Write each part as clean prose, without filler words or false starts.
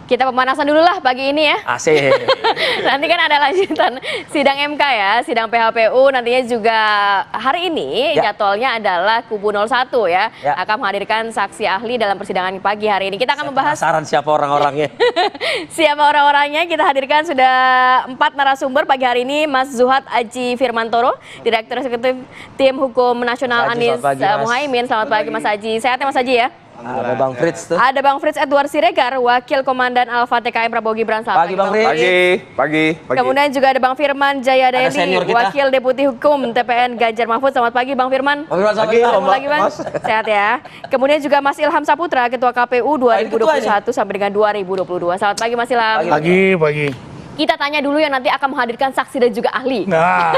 Kita pemanasan dulu lah pagi ini ya. Asik. Nanti kan ada lanjutan sidang MK ya, sidang PHPU nantinya juga hari ini jadwalnya adalah kubu 01 ya, akan menghadirkan saksi ahli dalam persidangan pagi hari ini. Kita akan membahas Penasaran siapa orang-orangnya. siapa orang-orangnya. Kita hadirkan sudah 4 narasumber pagi hari ini. Mas Zuhad Aji Firmantoro, Direktur Eksekutif Tim Hukum Nasional Anies Muhaimin. Selamat pagi Mas Aji. Sehat ya Mas Aji ya? Ada Bang Frits tuh. Ada Bang Frits Edward Siregar, Wakil Komandan Alfa TKM Prabowo Gibran. Selamat Pagi Bang Frits. Pagi. Kemudian juga ada Bang Firman Jayadeli, Wakil Deputi Hukum TPN Ganjar Mahfud. Selamat pagi Bang Firman. Pagi. Ketemu lagi Bang. Sehat ya. Kemudian juga Mas Ilham Saputra, Ketua KPU 2021 sampai dengan 2022. Selamat pagi Mas Ilham. Pagi. Kita tanya dulu yang nanti akan menghadirkan saksi dan juga ahli. Nah.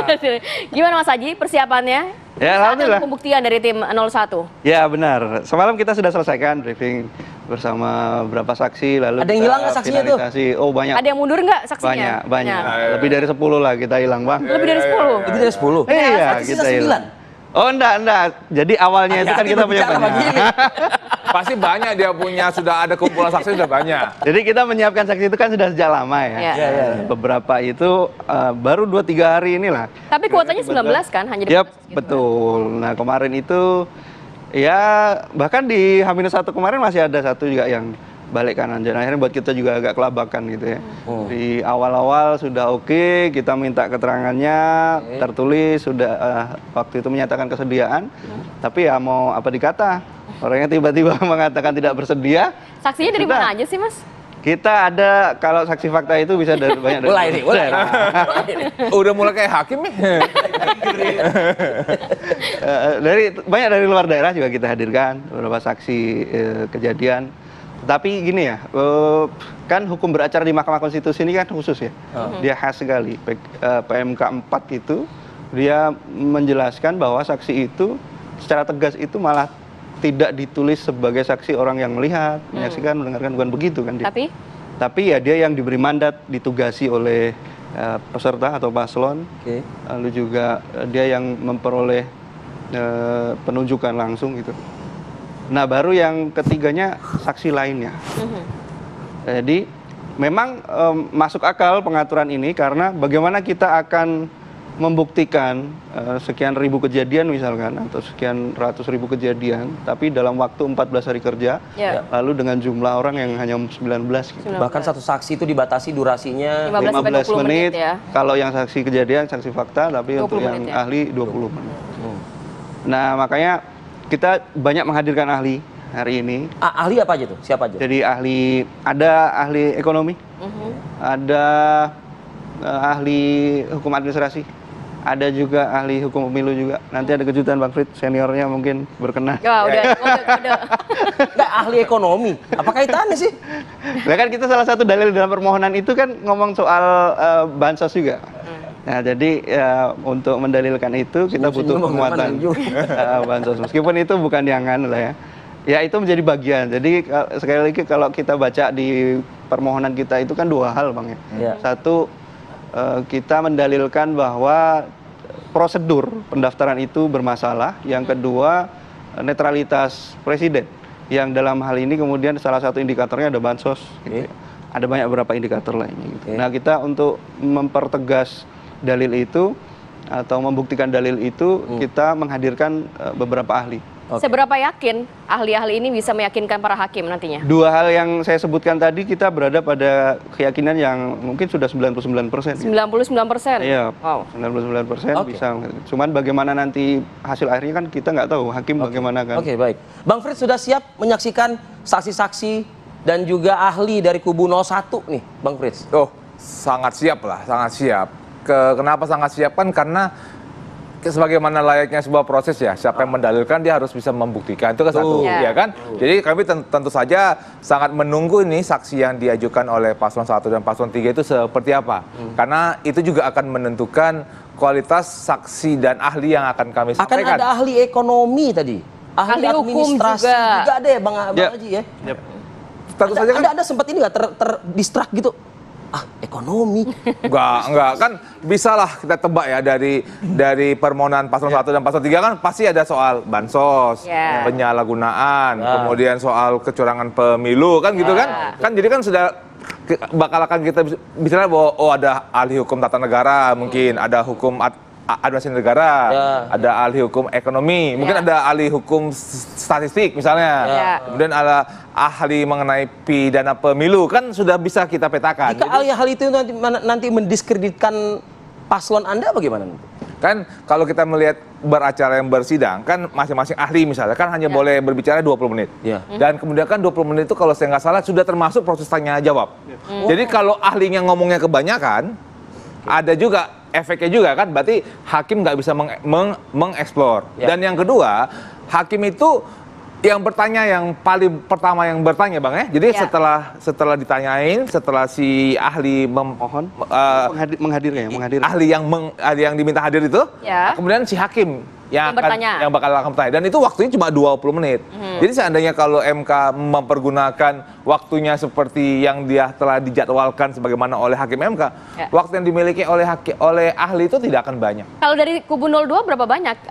Gimana Mas Aji persiapannya? Ya, alhamdulillah. Pembuktian dari tim 01. Ya, benar. Semalam kita sudah selesaikan briefing bersama beberapa saksi, lalu ada yang hilang nggak saksinya tuh? Oh, banyak. Ada yang mundur nggak saksinya? Banyak. Lebih dari 10 lah kita hilang, Bang. Lebih dari 10? Lebih dari 10? Iya, kita hilang. Oh, enggak. Jadi awalnya itu kan kita punya banyak. Pasti banyak dia punya, sudah ada kumpulan saksi sudah banyak. Jadi kita menyiapkan saksi itu kan sudah sejak lama ya. Beberapa itu baru 2-3 hari inilah. Tapi kuotanya 19 kan? Hanya Yap, betul. Nah, kemarin itu ya bahkan di H-1 kemarin masih ada satu juga yang balik kanan. Dan akhirnya buat kita juga agak kelabakan gitu ya. Di awal-awal sudah oke, kita minta keterangannya tertulis, sudah waktu itu menyatakan kesediaan. Tapi ya mau apa dikata, orangnya tiba-tiba mengatakan tidak bersedia. Saksinya dari mana aja sih Mas? Kita ada, kalau saksi fakta itu bisa dari banyak dari mulai. Udah mulai kayak hakim nih. Banyak dari luar daerah juga kita hadirkan beberapa saksi kejadian. Tapi gini ya, kan hukum beracara di Mahkamah Konstitusi ini kan khusus ya. Dia khas sekali. PMK 4 itu dia menjelaskan bahwa saksi itu secara tegas itu malah tidak ditulis sebagai saksi orang yang melihat, menyaksikan, mendengarkan, bukan begitu kan dia. Tapi ya dia yang diberi mandat, ditugasi oleh peserta atau paslon. Lalu juga dia yang memperoleh penunjukan langsung gitu. Nah, baru yang ketiganya saksi lainnya. Jadi memang masuk akal pengaturan ini karena bagaimana kita akan membuktikan sekian ribu kejadian misalkan atau sekian ratus ribu kejadian tapi dalam waktu 14 hari kerja lalu dengan jumlah orang yang hanya 19 gitu. Bahkan satu saksi itu dibatasi durasinya 15 menit ya. Kalau yang saksi kejadian, saksi fakta, tapi untuk yang ahli 20 menit. Nah, makanya kita banyak menghadirkan ahli hari ini. Ahli apa aja tuh? Siapa aja? Jadi ada ahli ekonomi, ada ahli hukum administrasi, ada juga ahli hukum pemilu juga. Nanti ada kejutan Bang Frits, seniornya mungkin berkenan. Ya udah. Nggak, ahli ekonomi. Apa kaitannya sih? Nah, kan kita salah satu dalil dalam permohonan itu kan ngomong soal bansos juga. Nah, jadi untuk mendalilkan itu kita butuh penguatan bansos. Meskipun itu bukan yang anu lah ya. Ya itu menjadi bagian. Jadi sekali lagi kalau kita baca di permohonan kita itu kan 2 hal Bang ya. Satu, kita mendalilkan bahwa prosedur pendaftaran itu bermasalah. Yang kedua, netralitas presiden. Yang dalam hal ini kemudian salah satu indikatornya ada bansos. Gitu. Ada banyak beberapa indikator lainnya. Gitu. Nah, kita untuk mempertegas dalil itu atau membuktikan dalil itu kita menghadirkan beberapa ahli. Seberapa yakin ahli-ahli ini bisa meyakinkan para hakim nantinya? 2 hal yang saya sebutkan tadi kita berada pada keyakinan yang mungkin sudah 99%. 99%? Iya, 99% bisa. Cuman bagaimana nanti hasil akhirnya kan kita nggak tahu, hakim bagaimana kan. Baik. Bang Frits sudah siap menyaksikan saksi-saksi dan juga ahli dari kubu 01 nih, Bang Frits? Oh, sangat siap lah, sangat siap. Kenapa sangat siap kan karena sebagaimana layaknya sebuah proses ya, siapa yang mendalilkan dia harus bisa membuktikan, itu kan satu, ya kan? Jadi kami tentu saja sangat menunggu ini saksi yang diajukan oleh paslon 1 dan paslon 3 itu seperti apa. Karena itu juga akan menentukan kualitas saksi dan ahli yang akan kami sampaikan. Akan ada ahli ekonomi tadi, ahli administrasi juga ada ya Bang Haji ya? Tentu saja kan. Anda sempat ini nggak terdistrak gitu? Ekonomi. Enggak kan bisa lah kita tebak ya dari permohonan paslon 1 dan paslon 3 kan pasti ada soal bansos, penyalahgunaan, kemudian soal kecurangan pemilu kan gitu kan. Kan jadi kan sudah bakal akan kita bicara bahwa ada ahli hukum tata negara, mungkin ada hukum administrasi negara, ada ahli hukum ekonomi, mungkin ada ahli hukum statistik misalnya, kemudian ada ahli mengenai pidana pemilu, kan sudah bisa kita petakan. Jika ahli itu nanti mendiskreditkan paslon Anda bagaimana? Kan kalau kita melihat beracara yang bersidang, kan masing-masing ahli misalnya kan hanya boleh berbicara 20 menit. Dan kemudian kan 20 menit itu kalau saya nggak salah sudah termasuk proses tanya jawab. Jadi kalau ahlinya ngomongnya kebanyakan, ada juga efeknya juga kan, berarti hakim nggak bisa mengeksplor. Dan yang kedua, hakim itu yang bertanya, yang paling pertama yang bertanya Bang ya. Jadi setelah ditanyain, setelah si ahli menghadirkan ahli yang diminta hadir itu, kemudian si hakim yang bakal bertanya. Dan itu waktunya cuma 20 menit. Jadi seandainya kalau MK mempergunakan waktunya seperti yang dia telah dijadwalkan sebagaimana oleh hakim MK, waktu yang dimiliki oleh ahli itu tidak akan banyak. Kalau dari kubu 02 berapa banyak?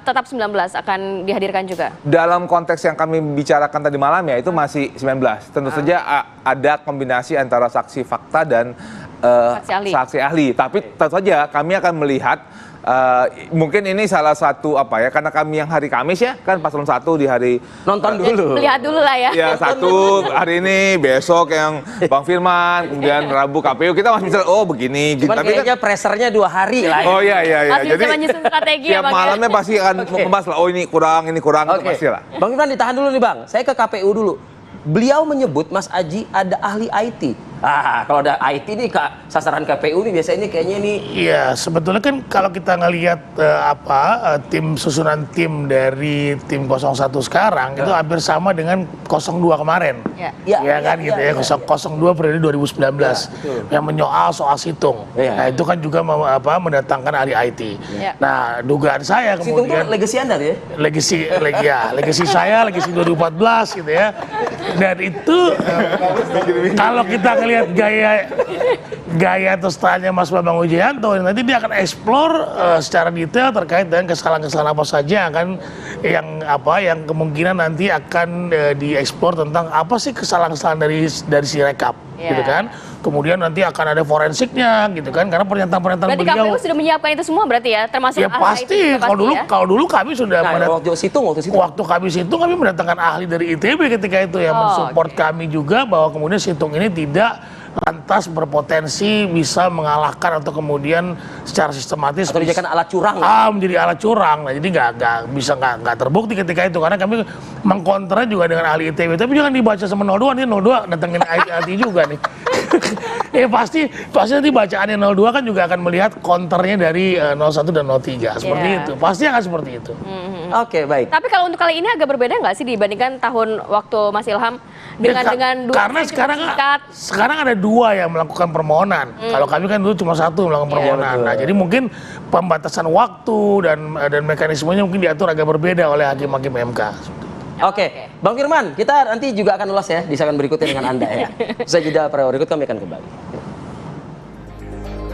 Tetap 19 akan dihadirkan juga? Dalam konteks yang kami bicarakan tadi malam ya, itu masih 19. Tentu saja ada kombinasi antara saksi fakta dan saksi ahli. Tapi tentu saja kami akan melihat, mungkin ini salah satu karena kami yang hari Kamis ya, kan paslon 1 di hari nonton dulu. Lihat dulu lah ya. Ya, 1 hari ini, besok yang Bang Firman, kemudian Rabu KPU, kita masih bisa begini gitu. Cuman tapi kayaknya pressernya 2 hari lah ya. Oh iya. Jadi menyusun strategi tiap malamnya pasti akan membahas lah, ini kurang, itu pasti lah. Bang Firman ditahan dulu nih Bang, saya ke KPU dulu. Beliau menyebut Mas Aji ada ahli IT. Kalau ada IT nih sasaran KPU nih biasanya kayaknya ini. Iya, sebetulnya kan kalau kita ngelihat tim susunan tim dari tim 01 sekarang itu hampir sama dengan 02 kemarin. Iya kan gitu ya. 02 periode 2019 yang menyoal soal situng. Nah, itu kan juga mendatangkan ahli IT. Nah, dugaan saya kemudian situng itu legacy Anda ya? Legacy saya, legacy 2014 gitu ya. Dan itu kalau kita ngelihat gaya atau stylenya Mas Bambang Wijayanto, nanti dia akan eksplor secara detail terkait dengan kesalahan-kesalahan apa saja yang kemungkinan nanti akan dieksplor tentang apa sih kesalahan-kesalahan dari si rekap, gitu kan. Kemudian nanti akan ada forensiknya, gitu kan, karena pernyataan-pernyataan beliau. Berarti KPU sudah menyiapkan itu semua berarti ya, termasuk ya pasti. Kalau dulu kami sudah waktu kami situng kami mendatangkan ahli dari ITB ketika itu yang mensupport kami juga bahwa kemudian situng ini tidak lantas berpotensi bisa mengalahkan atau kemudian secara sistematis atau dijadikan alat curang. Menjadi alat curang. Nah, jadi nggak terbukti ketika itu karena kami mengkontra juga dengan ahli ITB. Tapi jangan dibaca sama 02, nih 02 datengin IT juga nih. pasti nanti bacaannya 02 kan juga akan melihat counternya dari 01 dan 03 seperti itu. Pasti akan seperti itu. Oke, baik. Tapi kalau untuk kali ini agak berbeda nggak sih dibandingkan tahun waktu Mas Ilham dengan karena sekarang ada 2 yang melakukan permohonan. Kalau kami kan dulu cuma 1 yang melakukan permohonan. Nah, jadi mungkin pembatasan waktu dan mekanismenya mungkin diatur agak berbeda oleh hakim-hakim MK. Oke, Bang Firman, kita nanti juga akan ulas ya di segmen berikutnya dengan Anda ya. Usai jeda para berikut kami akan kembali.